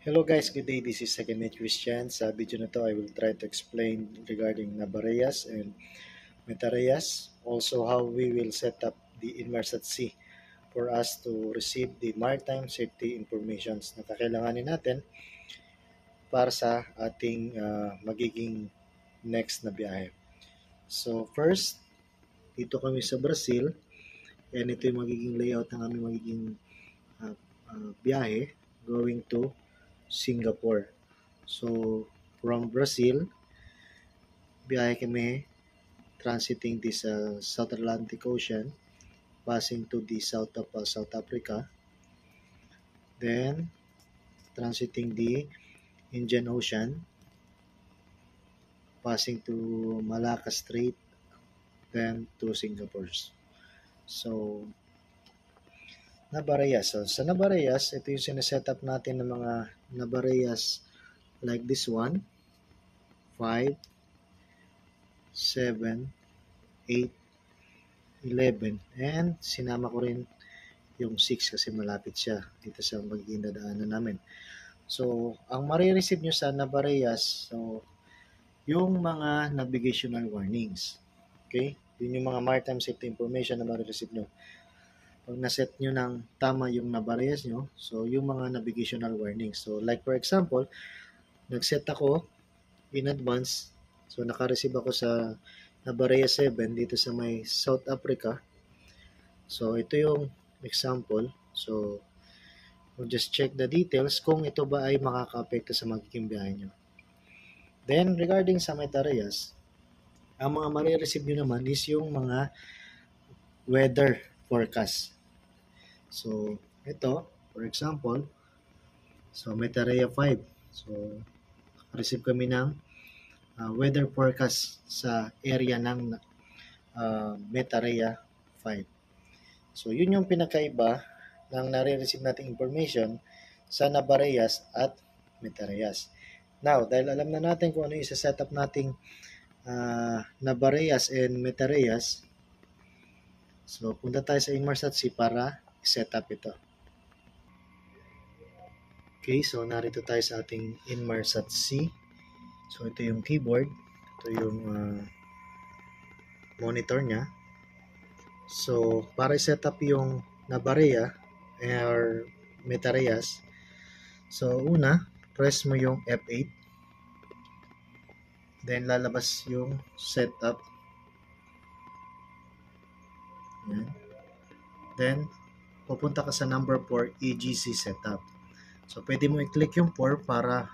Hello guys, good day. This is Second Mate Christian. Sa video na to, I will try to explain regarding Nabareyas and Metareyas. Also, how we will set up the Inmarsat C for us to receive the maritime safety informations na kakailanganin natin para sa ating magiging next na biyahe. So first, dito kami sa Brazil and ito yung magiging layout ng aming magiging biyahe going to Singapore. So, from Brazil, biyahe kami transiting this South Atlantic Ocean, passing to the south of South Africa, then transiting the Indian Ocean, passing to Malacca Strait, then to Singapore. So, Nabareyas. So, sa Nabareyas, ito yung sineset up natin ng mga Nabareyas like this one, 5, 7, 8, 11, and sinama ko rin yung 6 kasi malapit siya dito sa magiging dadaanan namin. So, ang marireceive nyo sa Nabareyas, so, yung mga navigational warnings. Okay? Yun yung mga maritime safety information na marireceive nyo. Pag naset nyo ng tama yung Nabareyas nyo, so yung mga navigational warnings. So like for example, nagset ako in advance, so naka-receive ako sa Nabareyas 7 dito sa may South Africa. So ito yung example. So we'll just check the details kung ito ba ay makaka-apekto sa magiging biyahe nyo. Then regarding sa Metareyas, ang mga marireceive nyo naman is yung mga weather forecast. So, ito, for example, so Metareya 5. So, receive kami ng weather forecast sa area ng Metareya 5. So, yun yung pinakaiba ng nare-receive nating information sa Nabareyas at Metareyas. Now, dahil alam na natin kung ano yung isa-setup nating Nabareyas and Metareyas, so punta tayo sa Inmarsat C para set up ito. Okay, so narito tayo sa ating Inmarsat C. So ito yung keyboard, ito yung monitor niya. So para set up yung Nabareya or Metareyas, so una, press mo yung F8. Then lalabas yung setup. Yan. Then pupunta ka sa number 4, EGC setup. So, pwede mo i-click yung 4 para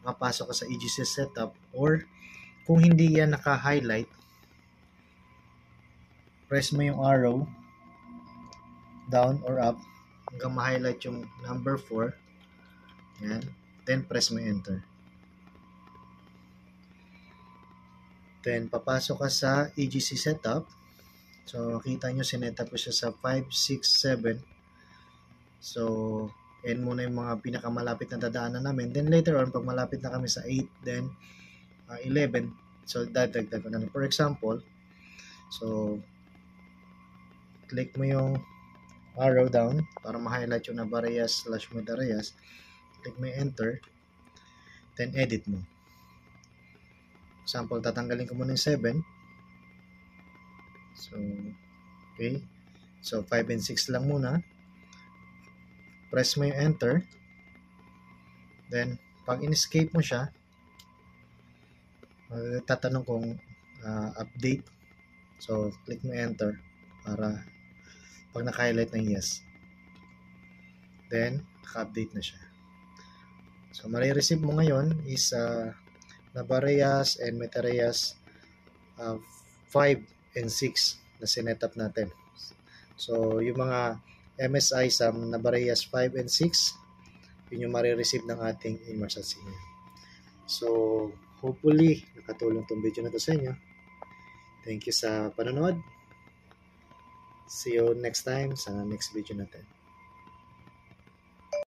makapasok ka sa EGC setup, or kung hindi yan naka-highlight, press mo yung arrow down or up hanggang ma-highlight yung number 4. Yan. Then, press mo enter. Then, papasok ka sa EGC setup. So, kita nyo, sinetup ko siya sa 5, 6, 7. So, end muna yung mga pinakamalapit na dadaanan namin. Then later on, pag malapit na kami sa 8, then 11, so dadagdag ko na. For example, so click mo yung arrow down para ma-highlight yung Nabareyas / Metareyas. Click mo yung enter, then edit mo. Example, tatanggalin ko muna yung 7. So, okay. So, 5 and 6 lang muna. Press mo yung enter. Then, pag in-escape mo siya, tatanong kung update. So, click mo enter para pag naka-highlight ng yes. Then, naka-update na siya. So, marireceive mo ngayon is Nabareyas and Metareyas 5 and 6 na sinetup natin. So, yung mga MSI sa Nabareyas 5 and 6, yun yung marireceive ng ating Inmarsat C. So, hopefully, nakatulong tong video na to sa inyo. Thank you sa panonood. See you next time sa next video natin.